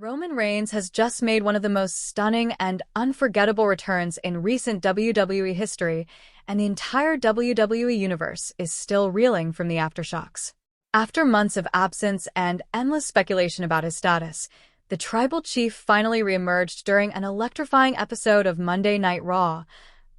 Roman Reigns has just made one of the most stunning and unforgettable returns in recent WWE history, and the entire WWE universe is still reeling from the aftershocks. After months of absence and endless speculation about his status, the Tribal Chief finally reemerged during an electrifying episode of Monday Night Raw.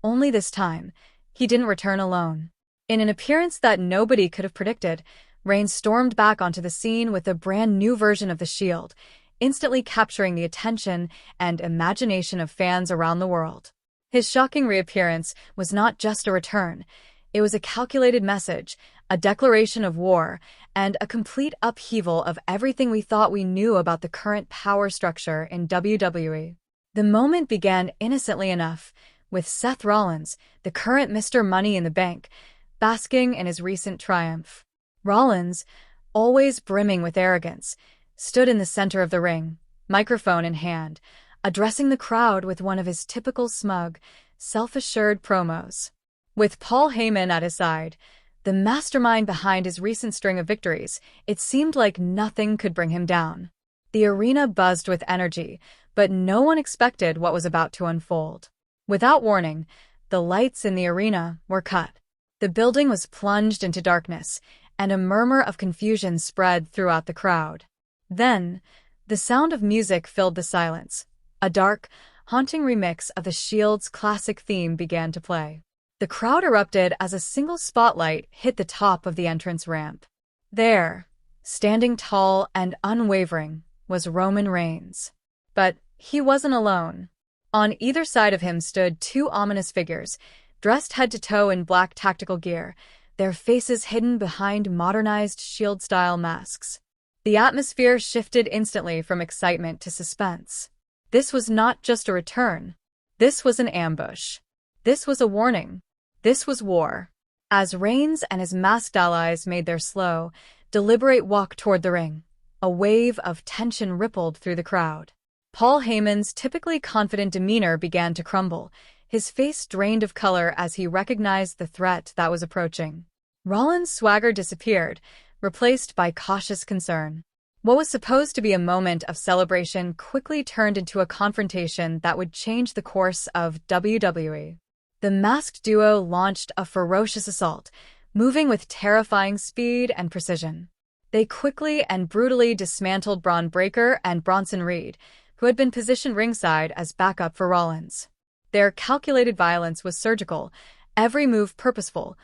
Only this time, he didn't return alone. In an appearance that nobody could have predicted, Reigns stormed back onto the scene with a brand new version of the Shield, instantly capturing the attention and imagination of fans around the world. His shocking reappearance was not just a return. It was a calculated message, a declaration of war, and a complete upheaval of everything we thought we knew about the current power structure in WWE. The moment began innocently enough, with Seth Rollins, the current Mr. Money in the Bank, basking in his recent triumph. Rollins, always brimming with arrogance, stood in the center of the ring, microphone in hand, addressing the crowd with one of his typical smug, self-assured promos. With Paul Heyman at his side, the mastermind behind his recent string of victories, it seemed like nothing could bring him down. The arena buzzed with energy, but no one expected what was about to unfold. Without warning, the lights in the arena were cut. The building was plunged into darkness, and a murmur of confusion spread throughout the crowd. Then, the sound of music filled the silence. A dark, haunting remix of the Shield's classic theme began to play. The crowd erupted as a single spotlight hit the top of the entrance ramp. There, standing tall and unwavering, was Roman Reigns. But he wasn't alone. On either side of him stood two ominous figures, dressed head to toe in black tactical gear, their faces hidden behind modernized Shield-style masks. The atmosphere shifted instantly from excitement to suspense. This was not just a return. This was an ambush. This was a warning. This was war. As Reigns and his masked allies made their slow, deliberate walk toward the ring, a wave of tension rippled through the crowd. Paul Heyman's typically confident demeanor began to crumble, his face drained of color as he recognized the threat that was approaching. Rollins' swagger disappeared, replaced by cautious concern. What was supposed to be a moment of celebration quickly turned into a confrontation that would change the course of WWE. The masked duo launched a ferocious assault, moving with terrifying speed and precision. They quickly and brutally dismantled Braun Breaker and Bronson Reed, who had been positioned ringside as backup for Rollins. Their calculated violence was surgical, every move purposeful,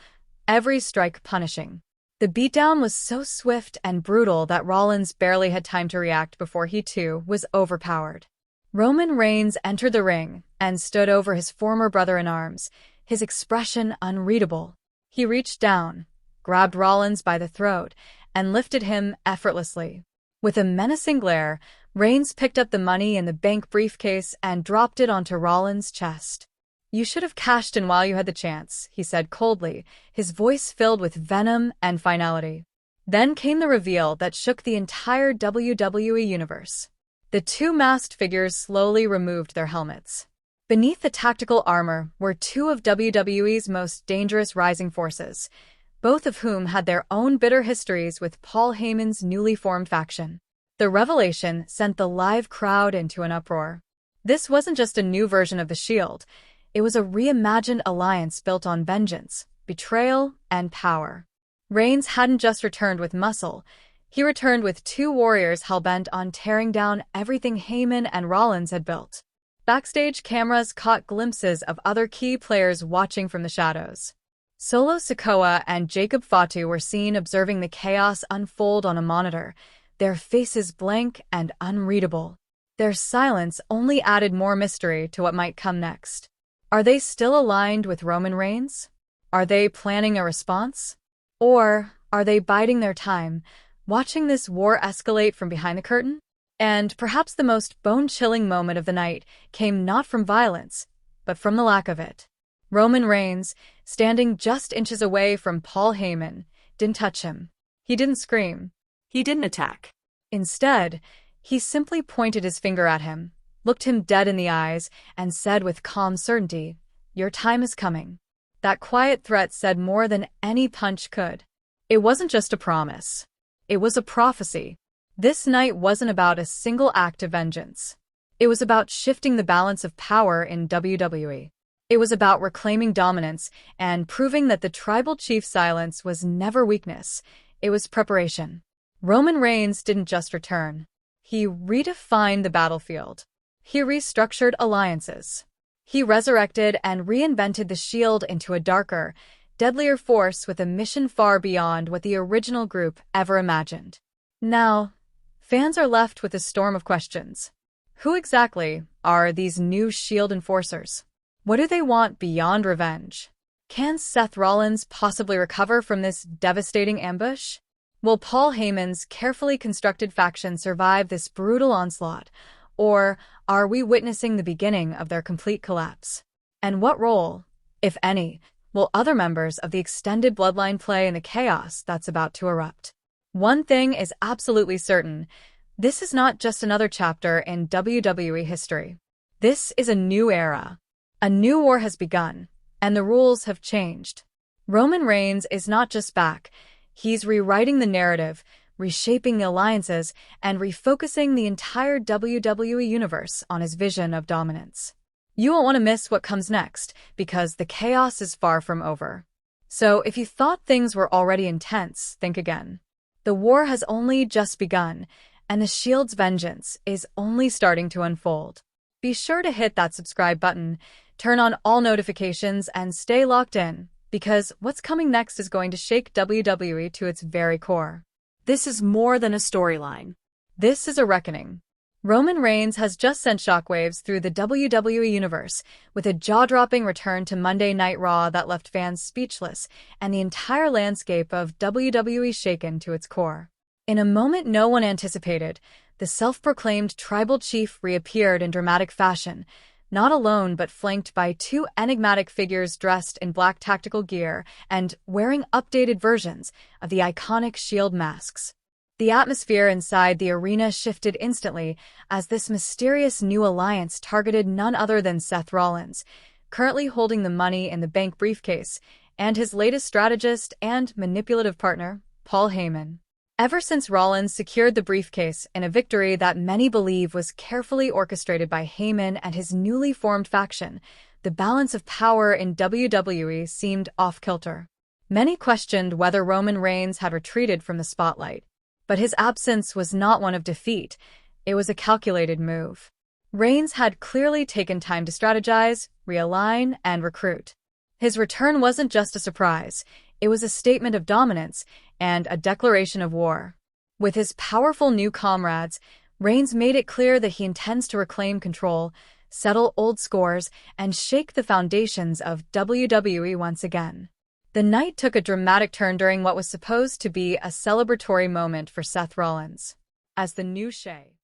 every strike punishing. The beatdown was so swift and brutal that Rollins barely had time to react before he too was overpowered. Roman Reigns entered the ring and stood over his former brother-in-arms, his expression unreadable. He reached down, grabbed Rollins by the throat, and lifted him effortlessly. With a menacing glare, Reigns picked up the Money in the Bank briefcase and dropped it onto Rollins' chest. "You should have cashed in while you had the chance," he said coldly, his voice filled with venom and finality. Then came the reveal that shook the entire WWE universe. The two masked figures slowly removed their helmets. Beneath the tactical armor were two of WWE's most dangerous rising forces, both of whom had their own bitter histories with Paul Heyman's newly formed faction. The revelation sent the live crowd into an uproar. This wasn't just a new version of the Shield. It was a reimagined alliance built on vengeance, betrayal, and power. Reigns hadn't just returned with muscle. He returned with two warriors hell-bent on tearing down everything Heyman and Rollins had built. Backstage cameras caught glimpses of other key players watching from the shadows. Solo Sikoa and Jacob Fatu were seen observing the chaos unfold on a monitor, their faces blank and unreadable. Their silence only added more mystery to what might come next. Are they still aligned with Roman Reigns? Are they planning a response? Or are they biding their time, watching this war escalate from behind the curtain? And perhaps the most bone-chilling moment of the night came not from violence, but from the lack of it. Roman Reigns, standing just inches away from Paul Heyman, didn't touch him. He didn't scream. He didn't attack. Instead, he simply pointed his finger at him, looked him dead in the eyes, and said with calm certainty, "Your time is coming." That quiet threat said more than any punch could. It wasn't just a promise. It was a prophecy. This night wasn't about a single act of vengeance. It was about shifting the balance of power in WWE. It was about reclaiming dominance and proving that the tribal chief's silence was never weakness. It was preparation. Roman Reigns didn't just return. He redefined the battlefield. He restructured alliances. He resurrected and reinvented the Shield into a darker, deadlier force with a mission far beyond what the original group ever imagined. Now, fans are left with a storm of questions. Who exactly are these new Shield enforcers? What do they want beyond revenge? Can Seth Rollins possibly recover from this devastating ambush? Will Paul Heyman's carefully constructed faction survive this brutal onslaught? Or are we witnessing the beginning of their complete collapse? And what role, if any, will other members of the extended bloodline play in the chaos that's about to erupt? One thing is absolutely certain. This is not just another chapter in WWE history. This is a new era. A new war has begun, and the rules have changed. Roman Reigns is not just back. He's rewriting the narrative, reshaping the alliances, and refocusing the entire WWE universe on his vision of dominance. You won't want to miss what comes next, because the chaos is far from over. So if you thought things were already intense, think again. The war has only just begun, and the Shield's vengeance is only starting to unfold. Be sure to hit that subscribe button, turn on all notifications, and stay locked in, because what's coming next is going to shake WWE to its very core. This is more than a storyline. This is a reckoning. Roman Reigns has just sent shockwaves through the WWE universe, with a jaw-dropping return to Monday Night Raw that left fans speechless and the entire landscape of WWE shaken to its core. In a moment no one anticipated, the self-proclaimed tribal chief reappeared in dramatic fashion, not alone but flanked by two enigmatic figures dressed in black tactical gear and wearing updated versions of the iconic Shield masks. The atmosphere inside the arena shifted instantly as this mysterious new alliance targeted none other than Seth Rollins, currently holding the Money in the Bank briefcase, and his latest strategist and manipulative partner, Paul Heyman. Ever since Rollins secured the briefcase in a victory that many believe was carefully orchestrated by Heyman and his newly formed faction, the balance of power in WWE seemed off-kilter. Many questioned whether Roman Reigns had retreated from the spotlight. But his absence was not one of defeat. It was a calculated move. Reigns had clearly taken time to strategize, realign, and recruit. His return wasn't just a surprise. It was a statement of dominance and a declaration of war. With his powerful new comrades, Reigns made it clear that he intends to reclaim control, settle old scores, and shake the foundations of WWE once again. The night took a dramatic turn during what was supposed to be a celebratory moment for Seth Rollins. As the new Shea